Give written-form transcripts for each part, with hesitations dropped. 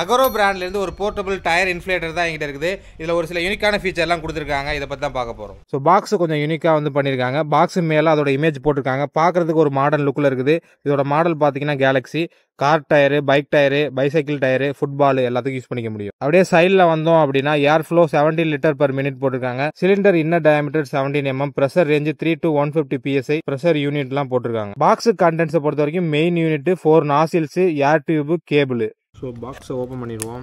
அகரோ பிராண்ட்லேருந்து ஒரு portable tyre inflator தான் எங்கிட்ட இருக்குது. இதில் ஒரு சில யூனிக்கான ஃபீச்சர்லாம் கொடுத்துருக்காங்க. இதை பற்றி தான் பார்க்க போகிறோம். ஸோ பாக்ஸ் கொஞ்சம் யூனிக்காக வந்து பண்ணியிருக்காங்க. பாக்ஸ் மேலே அதோட இமேஜ் போட்டிருக்காங்க. பார்க்குறதுக்கு ஒரு மாடர்ன் லுக்கில் இருக்குது. இதோட மாடல் பார்த்தீங்கன்னா Galaxy. Car tyre, bike tyre, bicycle tyre, football எல்லாத்துக்கும் யூஸ் பண்ணிக்க முடியும். அப்படியே சைடில் வந்தோம் அப்படின்னா air flow 17 litre per minute போட்டிருக்காங்க. Cylinder inner diameter 17 mm, pressure range 3 to 150 PSI, pressure யூனிட்லாம் போட்டிருக்காங்க. பாக்ஸ் கண்டென்ட்ஸை பொறுத்த வரைக்கும் main unit, 4 nozzles, air tube, cable. So பாக்ஸை ஓப்பன் பண்ணிடுவோம்.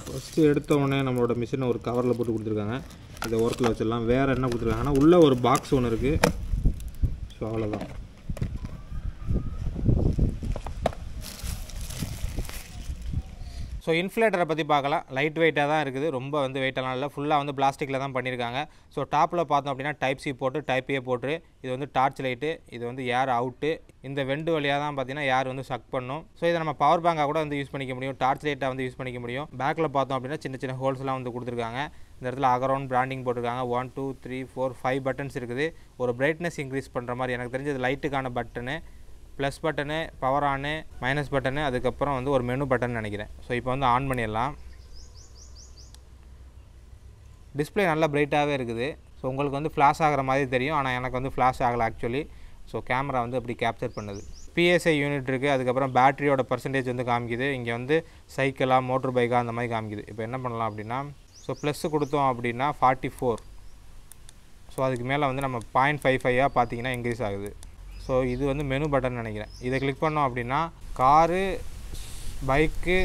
ஃபஸ்ட்டு எடுத்த உடனே நம்மளோட மிஷினை ஒரு கவரில் போட்டு கொடுத்துருக்காங்க. இதை ஒர்க்கில் வச்சிடலாம். வேறு என்ன கொடுத்துருக்காங்கன்னா உள்ளே ஒரு பாக்ஸ் ஒன்று இருக்குது. ஸோ அவ்வளோதான். ஸோ இன்ஃப்ளேட்டரை பற்றி பார்க்கலாம். லைட் வெயிட்டாக தான் இருக்குது. ரொம்ப வந்து வெயிட்டெல்லாம் இல்லை. ஃபுல்லாக வந்து பிளாஸ்டிக்கில் தான் பண்ணியிருக்காங்க. ஸோ டாப்பில் பார்த்தோம் அப்படின்னா டைப் சி போட்டு டைப் ஏ போட்டு இது வந்து டார்ச் லைட்டு, இது வந்து ஏர் அவுட்டு. இந்த வெண்டு வழியாக தான் பார்த்தீங்கன்னா ஏர் வந்து சக் பண்ணும். ஸோ இதை நம்ம பவர் பேங்காக கூட வந்து யூஸ் பண்ணிக்க முடியும். டார்ச் லைட்டாக வந்து யூஸ் பண்ணிக்க முடியும். பேக்கில் பார்த்தோம் அப்படின்னா சின்ன சின்ன ஹோல்ஸ்லாம் வந்து கொடுத்துருக்காங்க. இந்த இடத்துல அகரவுண்ட் பிராண்டிங் போட்டிருக்காங்க. 1 2 3 4 5 பட்டன்ஸ் இருக்குது. ஒரு பிரைட்னஸ் இன்க்ரீஸ் பண்ணுற மாதிரி எனக்கு தெரிஞ்சது லைட்டுக்கான button, plus button, power on, minus button, அதுக்கப்புறம் வந்து ஒரு மெனு பட்டன் நினைக்கிறேன். ஸோ இப்போ வந்து ஆன் பண்ணிடலாம். டிஸ்பிளே நல்லா பிரைட்டாகவே இருக்குது. ஸோ உங்களுக்கு வந்து ஃப்ளாஷ் ஆகிற மாதிரி தெரியும். ஆனால் எனக்கு வந்து ஃப்ளாஷ் ஆகலை ஆக்சுவலி. ஸோ கேமரா வந்து அப்படி கேப்சர் பண்ணுது. PSI யூனிட் இருக்குது. அதுக்கப்புறம் பேட்டரியோட பர்சன்டேஜ் வந்து காமிக்குது. இங்கே வந்து சைக்கிளாக, மோட்டர் பைக்காக அந்த மாதிரி காமிக்குது. இப்போ என்ன பண்ணலாம் அப்படின்னா, ஸோ ப்ளஸ் கொடுத்தோம் அப்படின்னா 44. ஸோ அதுக்கு மேலே வந்து நம்ம 0.55 பார்த்தீங்கன்னா இன்க்ரீஸ் ஆகுது. ஸோ இது வந்து மெனு பட்டன் நினைக்கிறேன். இதை கிளிக் பண்ணோம் அப்படின்னா காரு, பைக்கு,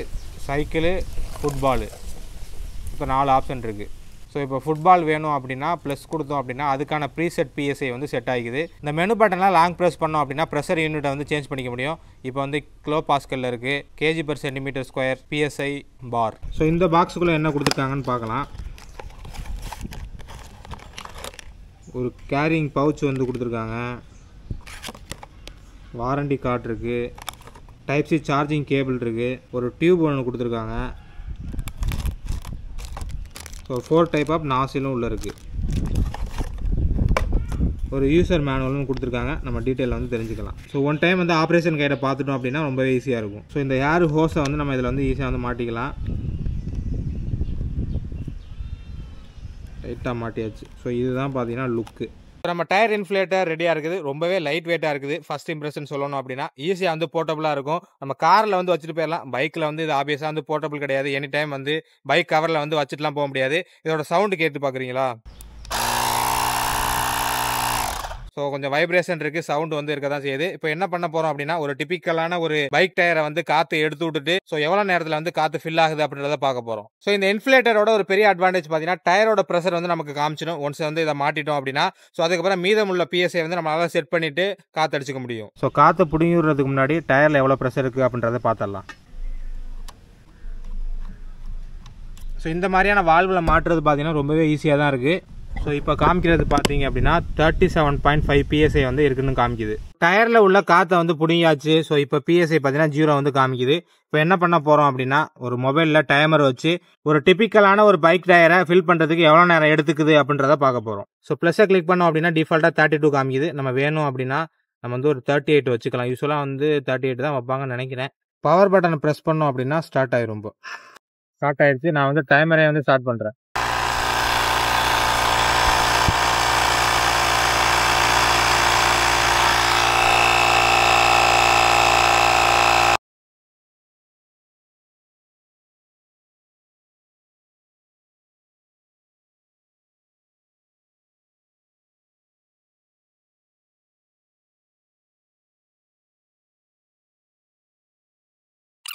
சைக்கிளு, ஃபுட்பாலு, இப்போ 4 ஆப்ஷன் இருக்குது. ஸோ இப்போ ஃபுட்பால் வேணும் அப்படின்னா ப்ளஸ் கொடுத்தோம் அப்படின்னா அதுக்கான ப்ரீசெட் PSI வந்து செட் ஆகிக்குது. இந்த மெனு பட்டன்லாம் லாங் ப்ரெஸ் பண்ணோம் அப்படின்னா ப்ரெஷர் யூனிட்டை வந்து சேஞ்ச் பண்ணிக்க முடியும். இப்போ வந்து கிலோ பாஸ்கலில் இருக்குது. kg/cm², PSI, பார். ஸோ இந்த பாக்ஸுக்குள்ளே என்ன கொடுத்துருக்காங்கன்னு பார்க்கலாம். ஒரு கேரிங் பவுச் வந்து கொடுத்துருக்காங்க. வாரண்டி கார்டு இருக்குது. டைப் சி சார்ஜிங் கேபிள் இருக்குது. ஒரு டியூப் ஒன்று கொடுத்துருக்காங்க. ஸோ 4 டைப் ஆஃப் நாசிலும் உள்ளே இருக்குது. ஒரு யூசர் மேனுவல்னு கொடுத்துருக்காங்க. நம்ம டீட்டெயில் வந்து தெரிஞ்சுக்கலாம். ஸோ ஒன் டைம் வந்து ஆப்ரேஷன் கைடை பார்த்துட்டோம் அப்படின்னா ரொம்பவே ஈஸியாக இருக்கும். ஸோ இந்த ஏர் ஹோஸை வந்து நம்ம இதில் வந்து ஈஸியாக வந்து மாட்டிக்கலாம். டைட்டாக மாட்டியாச்சு. ஸோ இதுதான் பார்த்தீங்கன்னா லுக்கு. நம்ம டயர் இன்ஃப்ளேட்டர் ரெடியாக இருக்குது. ரொம்பவே லைட் வெயிட்டாக இருக்குது. ஃபர்ஸ்ட் இம்ப்ரெஷன் சொல்லணும் அப்படின்னா ஈஸியாக வந்து போர்ட்டபுளாக இருக்கும். நம்ம காரில் வந்து வச்சுட்டு போயிடலாம். பைக்கில் வந்து இது ஆப்வியஸாக வந்து போர்ட்டபுள் கிடையாது. எனி டைம் வந்து பைக் கவரில் வந்து வச்சுட்டுலாம் போக முடியாது. இதோட சவுண்டு கேட்டு பார்க்குறீங்களா? ஸோ கொஞ்சம் வைப்ரேஷன் இருக்குது. சவுண்டு வந்து இருக்க தான் செய்யுது. இப்போ என்ன பண்ண போகிறோம் அப்படின்னா ஒரு டிபிக்கலான ஒரு பைக் டயரை வந்து காற்று எடுத்து விட்டுட்டு ஸோ எவ்வளோ நேரத்தில் வந்து காற்று ஃபில் ஆகுது அப்படின்றத பார்க்க போகிறோம். ஸோ இந்த இன்ஃப்ளேட்டரோட ஒரு பெரிய அட்வான்டேஜ் பார்த்தீங்கன்னா டயரோட ப்ரெஷர் வந்து நமக்கு காமிச்சிடும். ஒன்ஸ் வந்து இதை மாட்டிட்டோம் அப்படின்னா ஸோ அதுக்கப்புறம் மீதமுள்ள PSI வந்து நம்மளால் செட் பண்ணிவிட்டு காற்று அடிச்சுக்க முடியும். ஸோ காற்று பிடிங்கிறதுக்கு முன்னாடி டயரில் எவ்வளோ ப்ரெஷர் இருக்குது அப்படின்றத பார்த்துடலாம். ஸோ இந்த மாதிரியான வால்வில் மாட்டுறது பார்த்தீங்கன்னா ரொம்பவே ஈஸியாக தான் இருக்குது. ஸோ இப்போ காமிக்கிறது பார்த்தீங்க அப்படின்னா 37.5 PSI வந்து இருக்குன்னு காமிக்குது. டயரில் உள்ள காற்றை வந்து பிடிங்கியாச்சு. ஸோ இப்போ PSI பார்த்தீங்கன்னா 0 வந்து காமிக்குது. இப்போ என்ன பண்ண போகிறோம் அப்படின்னா ஒரு மொபைலில் டைமர் வச்சு ஒரு டிபிக்கலான ஒரு பைக் டயரை ஃபில் பண்ணுறதுக்கு எவ்வளோ நேரம் எடுத்துக்குது அப்படின்றத பார்க்க போகிறோம். ஸோ ப்ளஸ்ஸை கிளிக் பண்ணோம் அப்படின்னா டிஃபால்ட்டாக 32 காமிக்குது. நம்ம வேணும் அப்படின்னா நம்ம வந்து ஒரு 38 வச்சுக்கலாம். யூஸ்வலாக வந்து 38 தான் வைப்பாங்கன்னு நினைக்கிறேன். பவர் பட்டனை ப்ரெஸ் பண்ணோம் அப்படின்னா ஸ்டார்ட் ஆயிரும். இப்போ ஸ்டார்ட் ஆயிடுச்சு. நான் வந்து டைமரே வந்து ஸ்டார்ட் பண்ணுறேன்.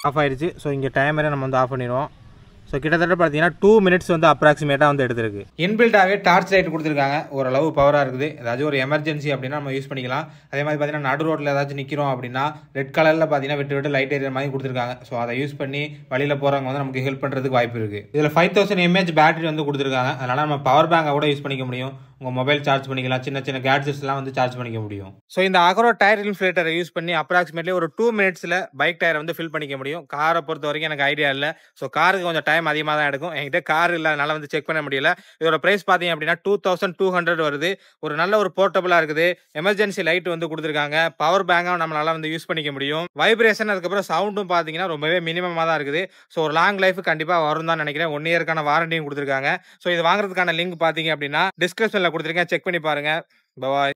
ஆஃப் ஆயிடுச்சு. ஸோ இங்கே டைமரை நம்ம வந்து ஆஃப் பண்ணிடுவோம். ஸோ கிட்டத்தட்ட பார்த்தீங்கன்னா 2 மினிட்ஸ் வந்து அப்ராக்சிமேட்டாக வந்து எடுத்துருக்கு. இன்பில்டாகவே டார்ச் லைட் கொடுத்துருக்காங்க. ஓரளவு பவராக இருக்குது. ஏதாச்சும் ஒரு எமர்ஜென்சி அப்படின்னா நம்ம யூஸ் பண்ணிக்கலாம். அதே மாதிரி பார்த்தீங்கன்னா நடு ரோட்டில் ஏதாச்சும் நிற்கிறோம் அப்படின்னா ரெட் கலரில் பார்த்தீங்கன்னா விட்டு விட்டு லைட் ஏரியா மாதிரி கொடுத்துருக்காங்க. ஸோ அதை யூஸ் பண்ணி வழியில் போகிறவங்க வந்து நமக்கு ஹெல்ப் பண்ணுறதுக்கு வாய்ப்பு இருக்குது. இதில் 5000 mAh பேட்டரி வந்து கொடுத்துருக்காங்க. அதனால் நம்ம பவர் பேங்கை கூட யூஸ் பண்ணிக்க முடியும். உங்கள் மொபைல் சார்ஜ் பண்ணிக்கலாம், சின்ன சின்ன கேட்ஜெட்ஸ்லாம் வந்து சார்ஜ் பண்ணிக்க முடியும். ஸோ இந்த அக்ரோ டயர் இன்ஃப்ளேட்டரை யூஸ் பண்ணி அப்ராக்சிமேட்லி ஒரு 2 மினிட்ஸில் பைக் டயரை வந்து ஃபில் பண்ணிக்க முடியும். காரை பொறுத்த வரைக்கும் எனக்கு ஐடியா இல்லை. ஸோ காருக்கு கொஞ்சம் டைம் அதிகமாக தான் எடுக்கும். என்கிட்ட கார் இல்லாதனால வந்து செக் பண்ண முடியல. இதோட ப்ரைஸ் பார்த்தீங்க அப்படின்னா 2200 வருது. ஒரு நல்ல ஒரு போர்ட்டபுளாக இருக்குது. எமர்ஜென்சி லைட் வந்து கொடுத்துருக்காங்க. பவர் பேங்காக நம்மளால வந்து யூஸ் பண்ணிக்க முடியும். வைப்ரேஷன் அதுக்கப்புறம் சவுண்டும் பார்த்தீங்கன்னா ரொம்பவே மினிமமாக தான் இருக்குது. ஸோ ஒரு லாங் லைஃப் கண்டிப்பாக வரும் தான் நினைக்கிறேன். 1 இயர்க்கான வாரண்டியும் கொடுத்துருக்காங்க. ஸோ இது வாங்குறதுக்கான லிங்க் பார்த்தீங்க அப்படின்னா டிஸ்கிரிப்ஷனில் கொடுத்துருக்கேன். செக் பண்ணி பாருங்க. பாய்.